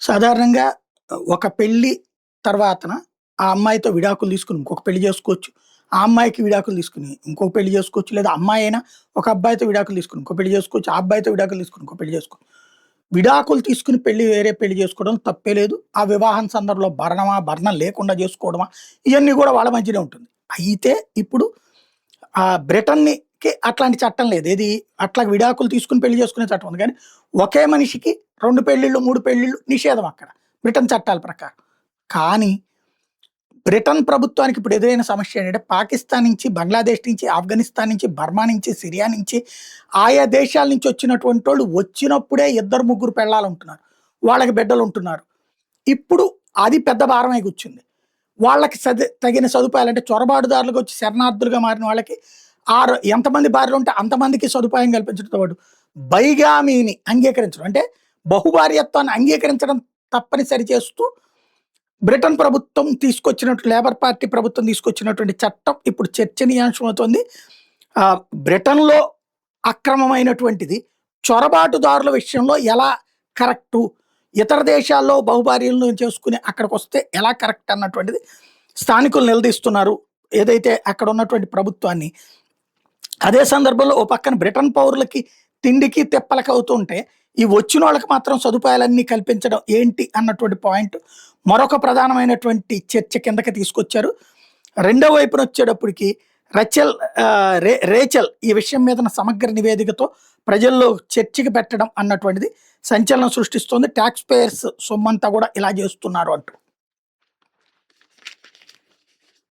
సాధారణంగా ఒక పెళ్లి తర్వాతన ఆ అమ్మాయితో విడాకులు తీసుకొని ఇంకొక పెళ్లి చేసుకోవచ్చు. ఆ అమ్మాయికి విడాకులు తీసుకొని ఇంకొక పెళ్లి చేసుకోవచ్చు. లేదా అమ్మాయి అయినా ఒక అబ్బాయితో విడాకులు తీసుకొని ఇంకో పెళ్లి చేసుకోవచ్చు. ఆ అబ్బాయితో విడాకులు తీసుకొని ఇంకో పెళ్లి చేసుకోవచ్చు. విడాకులు తీసుకొని వేరే పెళ్లి చేసుకోవడం తప్పే లేదు. ఆ వివాహం సందర్భంలో భరణం లేకుండా చేసుకోవడమా ఇయన్నీ గూడా వాళ్ళ మధ్యనే ఉంటుంది. అయితే ఇప్పుడు బ్రిటన్‌కి అట్లాంటి చట్టం లేదు. ఏది అట్లా విడాకులు తీసుకొని పెళ్లి చేసుకునే చట్టం ఉంది. కానీ ఒకే మనిషికి 2 పెళ్ళిళ్ళు, 3 పెళ్ళిళ్ళు నిషేధం అక్కడ బ్రిటన్ చట్టాల ప్రకారం. కానీ బ్రిటన్ ప్రభుత్వానికి ఇప్పుడు ఎదురైన సమస్య ఏంటంటే పాకిస్తాన్ నుంచి, బంగ్లాదేశ్ నుంచి, ఆఫ్ఘనిస్తాన్ నుంచి, బర్మా నుంచి, సిరియా నుంచి ఆయా దేశాల నుంచి వచ్చినటువంటోళ్ళు వచ్చినప్పుడే 2, 3 పెళ్ళాలుంటున్నారు. వాళ్ళకి బిడ్డలుంటున్నారు. ఇప్పుడు అది పెద్ద భారమై కూర్చుంది. వాళ్ళకి తగిన సదుపాయాలంటే చొరబాటుదారులుగా వచ్చి శరణార్థులుగా మారిన వాళ్ళకి ఎంతమంది భార్యలుంటే అంతమందికి సదుపాయం కల్పించడంతో పాటు బైగామీని అంగీకరించడం. అంటే బహుభార్యత్వాన్ని అంగీకరించడం తప్పనిసరి చేస్తూ బ్రిటన్ ప్రభుత్వం లేబర్ పార్టీ ప్రభుత్వం తీసుకొచ్చినటువంటి చట్టం ఇప్పుడు చర్చనీయాంశం అవుతుంది. బ్రిటన్‌లో అక్రమమైనటువంటిది చొరబాటుదారుల విషయంలో ఎలా కరెక్టు, ఇతర దేశాల్లో బహుభార్యలను చేసుకుని అక్కడికొస్తే ఎలా కరెక్ట్ అన్నటువంటిది స్థానికులు నిలదీస్తున్నారు. ఏదైతే అక్కడ ఉన్నటువంటి ప్రభుత్వాన్ని. అదే సందర్భంలో ఓ పక్కన బ్రిటన్ పౌరులకి తిండికి, తిప్పలకి అవుతుంటే ఈ వచ్చినోళ్ళకి మాత్రం సదుపాయాలన్నీ కల్పించడం ఏంటి అన్నటువంటి పాయింట్ మరొక ప్రధానమైనటువంటి చర్చ కిందకి తీసుకొచ్చారు. రెండో వైపున వచ్చేటప్పటికి రేచల్ ఈ విషయం మీద సమగ్ర నివేదికతో ప్రజల్లో చర్చకి పెట్టడం అన్నటువంటిది సంచలనం సృష్టిస్తోంది. టాక్స్ పేయర్స్ సొమ్మంతా కూడా ఇలా చేస్తున్నారు అంటూ.